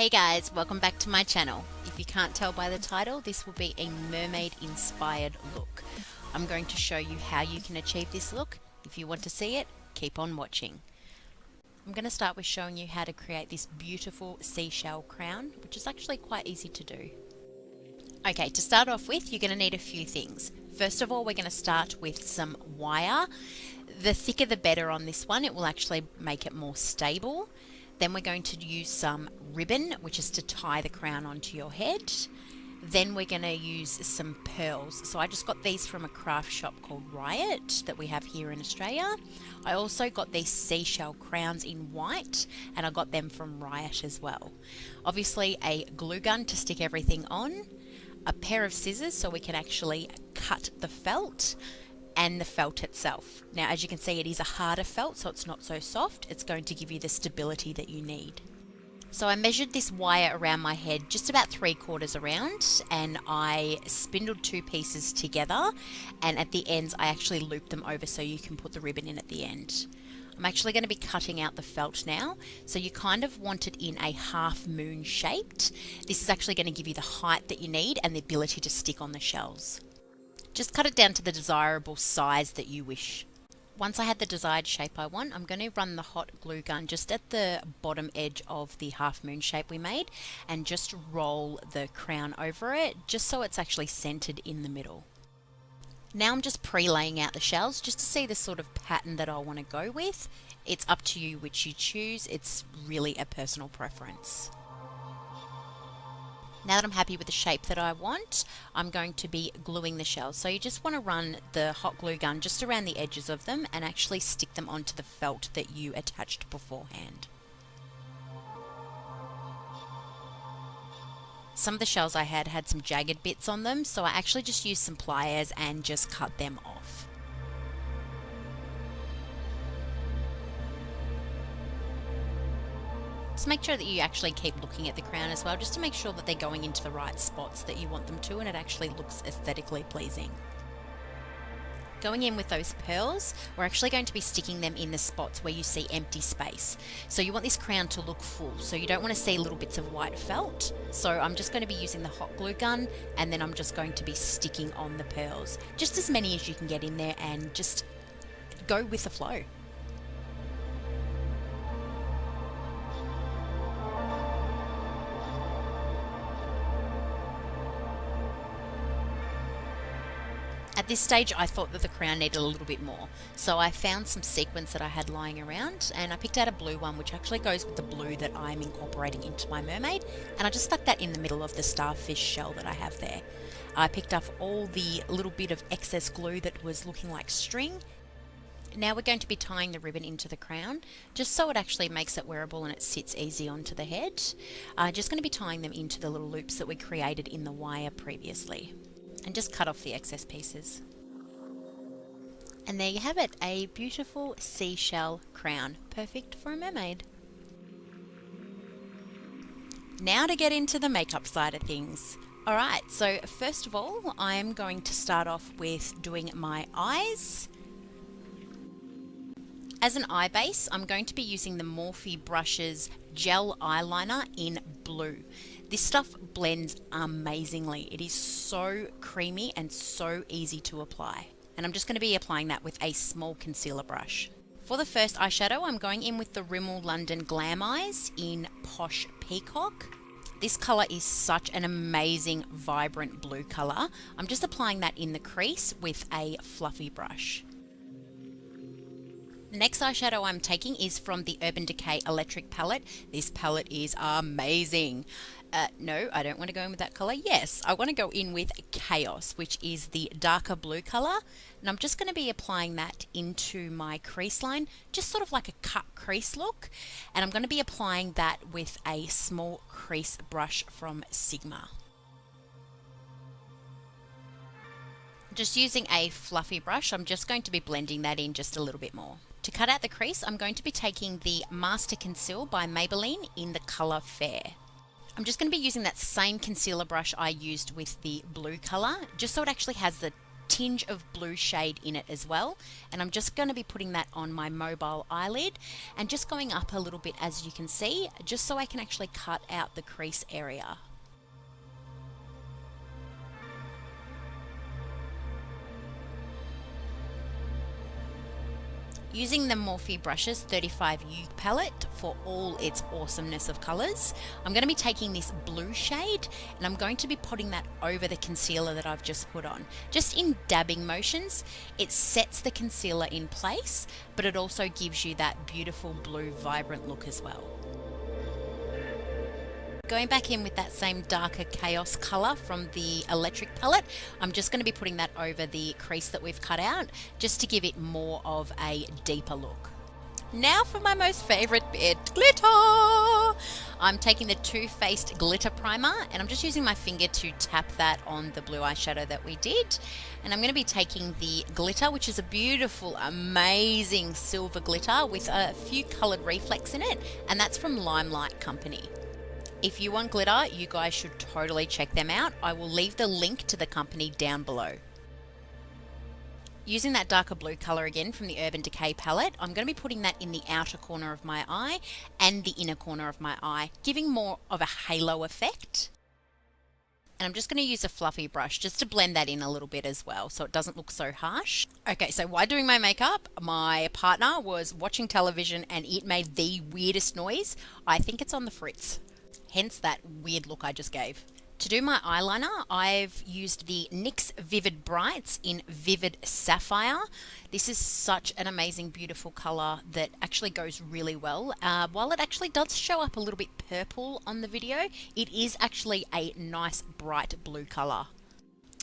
Hey guys, welcome back to my channel. If you can't tell by the title, this will be a mermaid inspired look. I'm going to show you how you can achieve this look. If you want to see it, keep on watching. I'm going to start with showing you how to create this beautiful seashell crown, which is actually quite easy to do. Okay, to start off with, you're going to need a few things. First of all, we're going to start with some wire. The thicker the better on this one, it will actually make it more stable. Then we're going to use some ribbon, which is to tie the crown onto your head. Then we're going to use some pearls. So I just got these from a craft shop called Riot that we have here in Australia. I also got these seashell crowns in white, and I got them from Riot as well. Obviously a glue gun to stick everything on, a pair of scissors so we can actually cut the felt, and the felt itself. Now, as you can see, it is a harder felt, so it's not so soft. It's going to give you the stability that you need. So I measured this wire around my head just about 3/4 around, and I spindled two pieces together, and at the ends I actually looped them over so you can put the ribbon in at the end. I'm actually going to be cutting out the felt now, so you kind of want it in a half moon shaped. This is actually going to give you the height that you need and the ability to stick on the shells. Just cut it down to the desirable size that you wish. Once I had the desired shape I want, I'm going to run the hot glue gun just at the bottom edge of the half moon shape we made and just roll the crown over it just so it's actually centered in the middle. Now I'm just pre-laying out the shells just to see the sort of pattern that I want to go with. It's up to you which you choose. It's really a personal preference. Now that I'm happy with the shape that I want, I'm going to be gluing the shells. So you just want to run the hot glue gun just around the edges of them and actually stick them onto the felt that you attached beforehand. Some of the shells I had some jagged bits on them, so I actually just used some pliers and just cut them off. Just make sure that you actually keep looking at the crown as well, just to make sure that they're going into the right spots that you want them to and it actually looks aesthetically pleasing. Going in with those pearls, we're actually going to be sticking them in the spots where you see empty space. So you want this crown to look full, so you don't want to see little bits of white felt. So I'm just going to be using the hot glue gun, and then I'm just going to be sticking on the pearls. Just as many as you can get in there and just go with the flow. At this stage, I thought that the crown needed a little bit more, so I found some sequins that I had lying around, and I picked out a blue one which actually goes with the blue that I'm incorporating into my mermaid, and I just stuck that in the middle of the starfish shell that I have there. I picked up all the little bit of excess glue that was looking like string. Now we're going to be tying the ribbon into the crown, just so it actually makes it wearable and it sits easy onto the head. I'm just going to be tying them into the little loops that we created in the wire previously. And just cut off the excess pieces. And there you have it, a beautiful seashell crown, perfect for a mermaid. Now to get into the makeup side of things. Alright, so first of all, I'm going to start off with doing my eyes. As an eye base, I'm going to be using the Morphe Brushes Gel Eyeliner in blue. This stuff blends amazingly. It is so creamy and so easy to apply. And I'm just going to be applying that with a small concealer brush. For the first eyeshadow, I'm going in with the Rimmel London Glam Eyes in Posh Peacock. This colour is such an amazing, vibrant blue colour. I'm just applying that in the crease with a fluffy brush. The next eyeshadow I'm taking is from the Urban Decay Electric palette. This palette is amazing. No, I don't want to go in with that colour. Yes, I want to go in with Chaos, which is the darker blue colour. And I'm just going to be applying that into my crease line, just sort of like a cut crease look. And I'm going to be applying that with a small crease brush from Sigma. Just using a fluffy brush, I'm just going to be blending that in just a little bit more. To cut out the crease, I'm going to be taking the Master Conceal by Maybelline in the colour Fair. I'm just going to be using that same concealer brush I used with the blue colour, just so it actually has the tinge of blue shade in it as well. And I'm just going to be putting that on my mobile eyelid and just going up a little bit, as you can see, just so I can actually cut out the crease area. Using the Morphe Brushes 35U palette for all its awesomeness of colours, I'm going to be taking this blue shade and I'm going to be putting that over the concealer that I've just put on. Just in dabbing motions, it sets the concealer in place, but it also gives you that beautiful blue vibrant look as well. Going back in with that same darker Chaos colour from the Electric palette, I'm just going to be putting that over the crease that we've cut out, just to give it more of a deeper look. Now for my most favourite bit, glitter! I'm taking the Too Faced Glitter Primer and I'm just using my finger to tap that on the blue eyeshadow that we did. And I'm going to be taking the glitter, which is a beautiful, amazing silver glitter with a few coloured reflex in it, and that's from Limelight Company. If you want glitter, you guys should totally check them out. I will leave the link to the company down below. Using that darker blue colour again from the Urban Decay palette, I'm going to be putting that in the outer corner of my eye and the inner corner of my eye, giving more of a halo effect. And I'm just going to use a fluffy brush just to blend that in a little bit as well, so it doesn't look so harsh. Okay, so while doing my makeup, my partner was watching television and it made the weirdest noise. I think it's on the fritz. Hence that weird look I just gave. To do my eyeliner, I've used the NYX Vivid Brights in Vivid Sapphire. This is such an amazing, beautiful colour that actually goes really well. While it actually does show up a little bit purple on the video, it is actually a nice bright blue colour.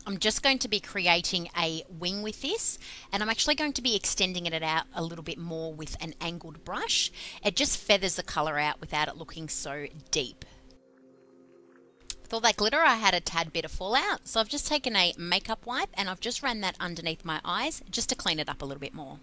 I'm just going to be creating a wing with this, and I'm actually going to be extending it out a little bit more with an angled brush. It just feathers the colour out without it looking so deep. With all that glitter, I had a tad bit of fallout, so I've just taken a makeup wipe and I've just ran that underneath my eyes just to clean it up a little bit more.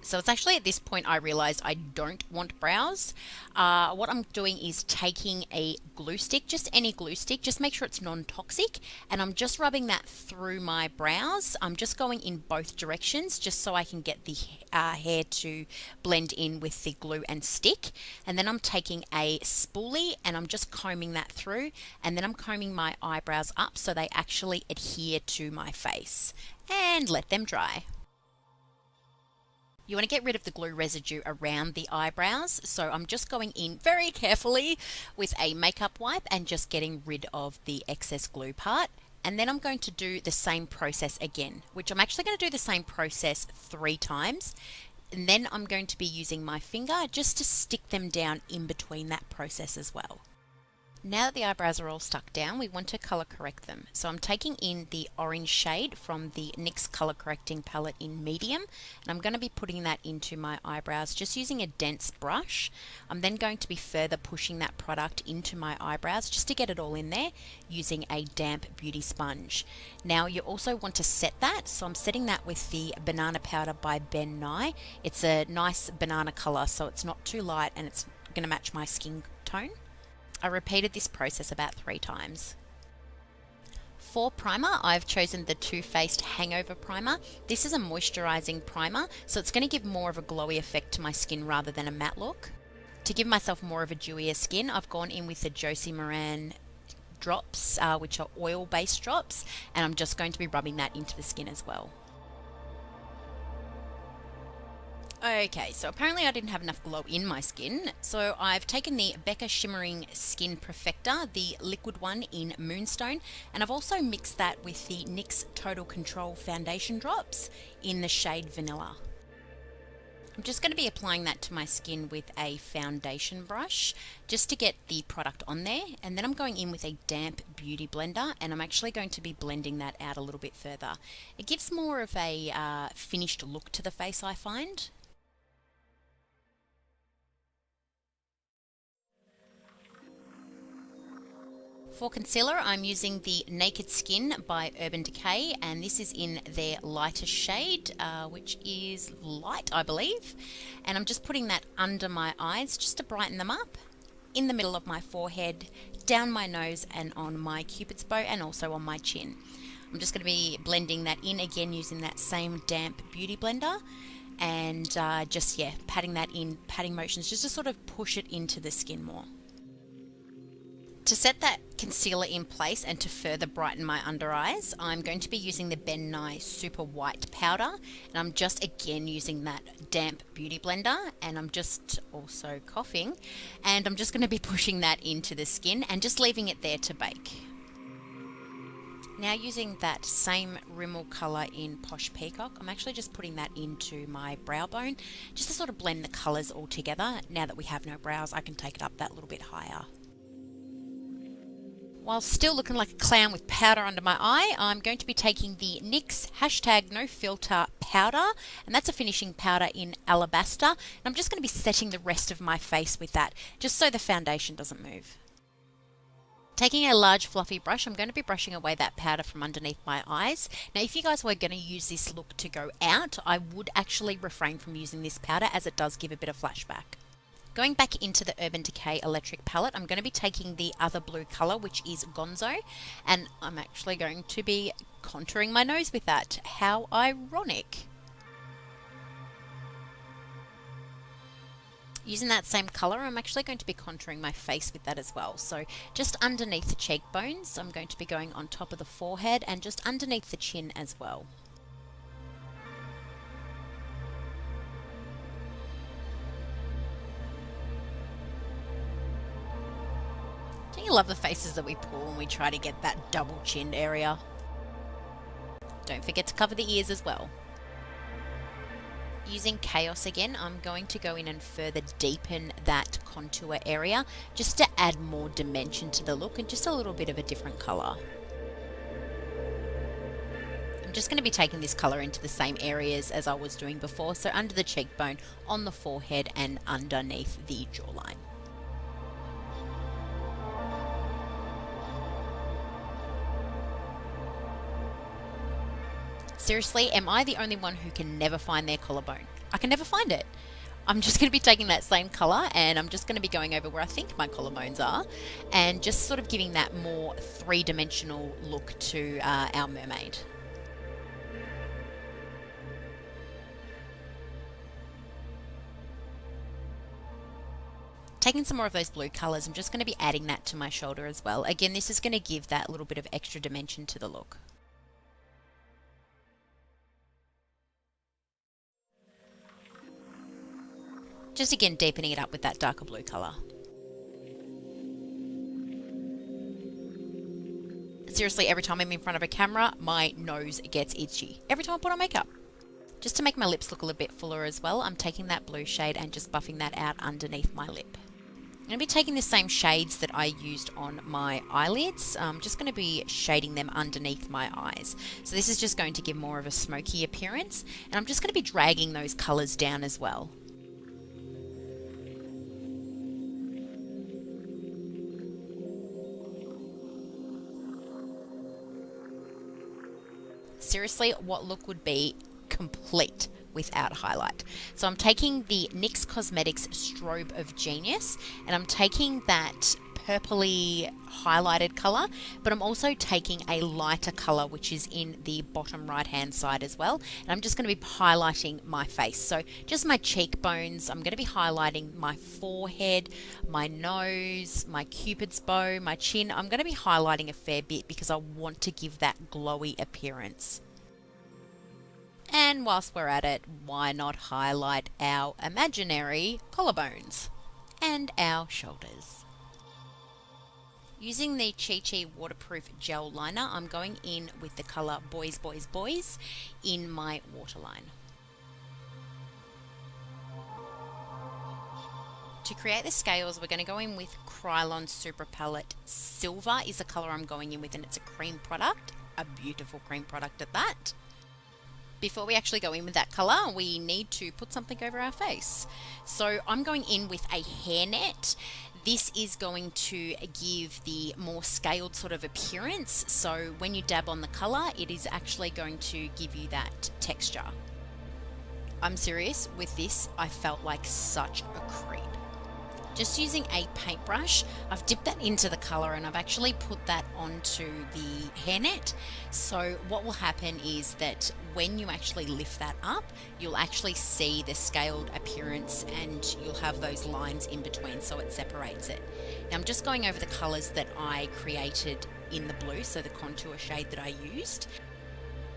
So it's actually at this point I realised I don't want brows. What I'm doing is taking a glue stick, just any glue stick, just make sure it's non-toxic, and I'm just rubbing that through my brows. I'm just going in both directions just so I can get the hair to blend in with the glue and stick. And then I'm taking a spoolie and I'm just combing that through, and then I'm combing my eyebrows up so they actually adhere to my face, and let them dry. You want to get rid of the glue residue around the eyebrows, so I'm just going in very carefully with a makeup wipe and just getting rid of the excess glue part. And then I'm going to do the same process again, which I'm actually going to do the same process 3 times. And then I'm going to be using my finger just to stick them down in between that process as well. Now that the eyebrows are all stuck down, we want to colour correct them. So I'm taking in the orange shade from the NYX Color Correcting palette in medium, and I'm going to be putting that into my eyebrows just using a dense brush. I'm then going to be further pushing that product into my eyebrows just to get it all in there using a damp beauty sponge. Now you also want to set that, so I'm setting that with the Banana Powder by Ben Nye. It's a nice banana colour, so it's not too light and it's going to match my skin tone. I repeated this process about 3 times. For primer, I've chosen the Too Faced Hangover Primer. This is a moisturising primer, so it's going to give more of a glowy effect to my skin rather than a matte look. To give myself more of a dewier skin, I've gone in with the Josie Maran drops, which are oil-based drops, and I'm just going to be rubbing that into the skin as well. Okay, so apparently I didn't have enough glow in my skin, so I've taken the Becca Shimmering Skin Perfector, the liquid one in Moonstone, and I've also mixed that with the NYX Total Control Foundation Drops in the shade Vanilla. I'm just going to be applying that to my skin with a foundation brush just to get the product on there, and then I'm going in with a damp beauty blender and I'm actually going to be blending that out a little bit further. It gives more of a finished look to the face, I find. For concealer, I'm using the Naked Skin by Urban Decay, and this is in their lighter shade, which is light, I believe. And I'm just putting that under my eyes just to brighten them up, in the middle of my forehead, down my nose and on my cupid's bow, and also on my chin. I'm just going to be blending that in again using that same damp beauty blender, and just, yeah, patting that in, patting motions just to sort of push it into the skin more. To set that concealer in place and to further brighten my under eyes, I'm going to be using the Ben Nye Super White Powder, and I'm just again using that damp beauty blender, and I'm just also coughing, and I'm just going to be pushing that into the skin and just leaving it there to bake. Now using that same Rimmel colour in Posh Peacock, I'm actually just putting that into my brow bone just to sort of blend the colours all together. Now that we have no brows, I can take it up that little bit higher. While still looking like a clown with powder under my eye, I'm going to be taking the NYX #No Filter powder, and that's a finishing powder in Alabaster, and I'm just going to be setting the rest of my face with that, just so the foundation doesn't move. Taking a large fluffy brush, I'm going to be brushing away that powder from underneath my eyes. Now, if you guys were going to use this look to go out, I would actually refrain from using this powder as it does give a bit of flashback. Going back into the Urban Decay Electric palette, I'm going to be taking the other blue colour, which is Gonzo, and I'm actually going to be contouring my nose with that. How ironic. Using that same colour, I'm actually going to be contouring my face with that as well. So just underneath the cheekbones, I'm going to be going on top of the forehead and just underneath the chin as well. Don't you love the faces that we pull when we try to get that double chin area? Don't forget to cover the ears as well. Using Chaos again, I'm going to go in and further deepen that contour area just to add more dimension to the look and just a little bit of a different colour. I'm just going to be taking this colour into the same areas as I was doing before, so under the cheekbone, on the forehead and underneath the jawline. Seriously, am I the only one who can never find their collarbone? I can never find it. I'm just going to be taking that same colour and I'm just going to be going over where I think my collarbones are and just sort of giving that more three-dimensional look to our mermaid. Taking some more of those blue colours, I'm just going to be adding that to my shoulder as well. Again, this is going to give that little bit of extra dimension to the look. Just again deepening it up with that darker blue colour. Seriously, every time I'm in front of a camera, my nose gets itchy. Every time I put on makeup. Just to make my lips look a little bit fuller as well, I'm taking that blue shade and just buffing that out underneath my lip. I'm going to be taking the same shades that I used on my eyelids. I'm just going to be shading them underneath my eyes. So this is just going to give more of a smoky appearance, and I'm just going to be dragging those colours down as well. Seriously, what look would be complete without highlight? So I'm taking the NYX Cosmetics Strobe of Genius, and I'm taking that purpley highlighted colour, but I'm also taking a lighter colour which is in the bottom right hand side as well, and I'm just going to be highlighting my face. So just my cheekbones, I'm going to be highlighting my forehead, my nose, my cupid's bow, my chin. I'm going to be highlighting a fair bit because I want to give that glowy appearance. And whilst we're at it, why not highlight our imaginary collarbones and our shoulders? Using the Chi Chi waterproof gel liner, I'm going in with the colour Boys Boys Boys in my waterline. To create the scales, we're going to go in with Krylon Super Palette Silver is the colour I'm going in with, and it's a cream product, a beautiful cream product at that. Before we actually go in with that colour, we need to put something over our face. So I'm going in with a hairnet. This is going to give the more scaled sort of appearance. So when you dab on the colour, it is actually going to give you that texture. I'm serious, with this, I felt like such a creep. Just using a paintbrush, I've dipped that into the colour and I've actually put that onto the hairnet. So what will happen is that when you actually lift that up, you'll actually see the scaled appearance and you'll have those lines in between, so it separates it. Now I'm just going over the colours that I created in the blue, so the contour shade that I used.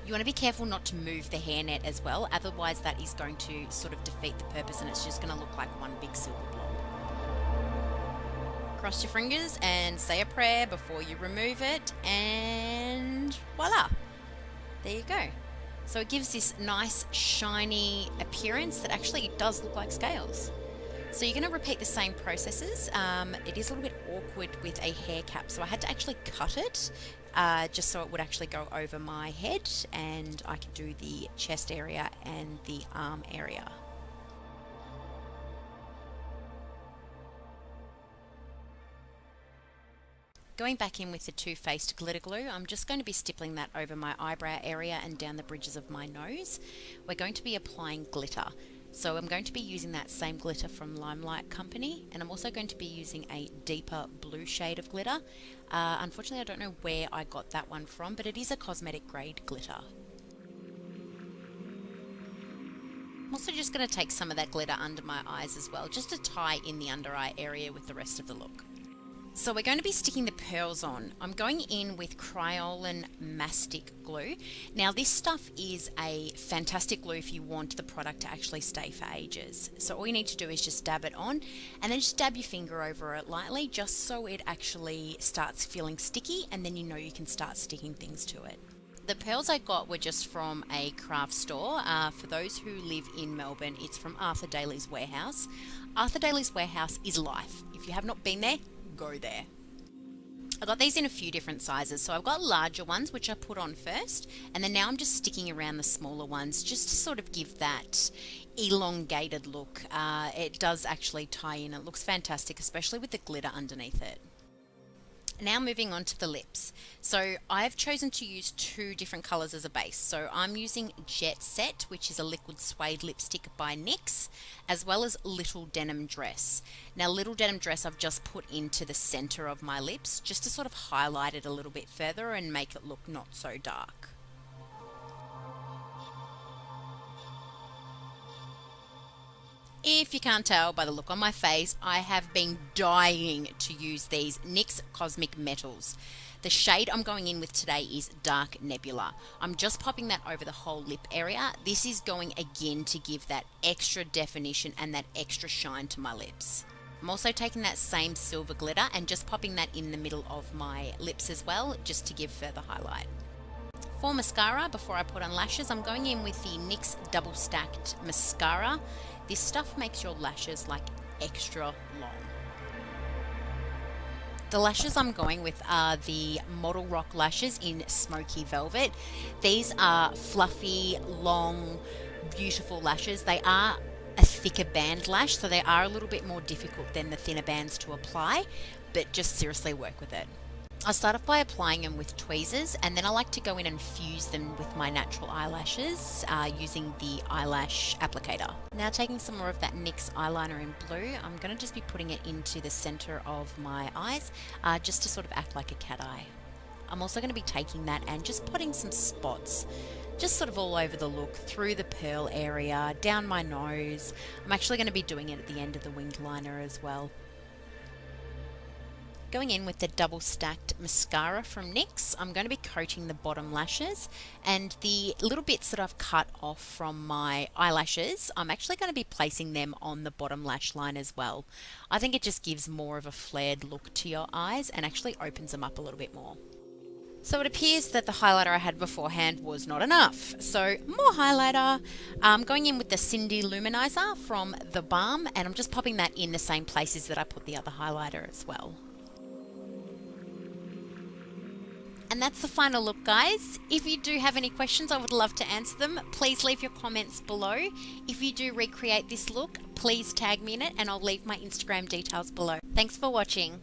You want to be careful not to move the hairnet as well, otherwise that is going to sort of defeat the purpose and it's just going to look like one big silver blob. Cross your fingers and say a prayer before you remove it, and voila, there you go. So it gives this nice shiny appearance that actually does look like scales. So you're going to repeat the same processes. It is a little bit awkward with a hair cap, so I had to actually cut it just so it would actually go over my head and I could do the chest area and the arm area. Going back in with the Too Faced glitter glue, I'm just going to be stippling that over my eyebrow area and down the bridges of my nose. We're going to be applying glitter. So I'm going to be using that same glitter from Limelight Company, and I'm also going to be using a deeper blue shade of glitter. Unfortunately, I don't know where I got that one from, but it is a cosmetic grade glitter. I'm also just going to take some of that glitter under my eyes as well, just to tie in the under eye area with the rest of the look. So we're going to be sticking the pearls on. I'm going in with Kryolan Mastic Glue. Now this stuff is a fantastic glue if you want the product to actually stay for ages. So all you need to do is just dab it on and then just dab your finger over it lightly, just so it actually starts feeling sticky, and then you know you can start sticking things to it. The pearls I got were just from a craft store. For those who live in Melbourne, it's from Arthur Daly's Warehouse. Arthur Daly's Warehouse is life. If you have not been there, go there. I got these in a few different sizes, so I've got larger ones which I put on first, and then now I'm just sticking around the smaller ones just to sort of give that elongated look. It does actually tie in. It looks fantastic, especially with the glitter underneath it. Now moving on to the lips. So I've chosen to use two different colours as a base. So I'm using Jet Set, which is a liquid suede lipstick by NYX, as well as Little Denim Dress. Now Little Denim Dress I've just put into the centre of my lips just to sort of highlight it a little bit further and make it look not so dark. If you can't tell by the look on my face, I have been dying to use these NYX Cosmic Metals. The shade I'm going in with today is Dark Nebula. I'm just popping that over the whole lip area. This is going again to give that extra definition and that extra shine to my lips. I'm also taking that same silver glitter and just popping that in the middle of my lips as well, just to give further highlight. For mascara, before I put on lashes, I'm going in with the NYX Double Stacked Mascara. This stuff makes your lashes like extra long. The lashes I'm going with are the Model Rock lashes in Smoky Velvet. These are fluffy, long, beautiful lashes. They are a thicker band lash, so they are a little bit more difficult than the thinner bands to apply, but just seriously work with it. I'll start off by applying them with tweezers, and then I like to go in and fuse them with my natural eyelashes using the eyelash applicator. Now taking some more of that NYX eyeliner in blue, I'm going to just be putting it into the center of my eyes just to sort of act like a cat eye. I'm also going to be taking that and just putting some spots just sort of all over the look, through the pearl area, down my nose. I'm actually going to be doing it at the end of the winged liner as well. Going in with the Double Stacked Mascara from NYX, I'm going to be coating the bottom lashes, and the little bits that I've cut off from my eyelashes, I'm actually going to be placing them on the bottom lash line as well. I think it just gives more of a flared look to your eyes and actually opens them up a little bit more. So it appears that the highlighter I had beforehand was not enough. So more highlighter. I'm going in with the Cindy Luminizer from The Balm, and I'm just popping that in the same places that I put the other highlighter as well. And that's the final look, guys. If you do have any questions, I would love to answer them. Please leave your comments below. If you do recreate this look, please tag me in it, and I'll leave my Instagram details below. Thanks for watching.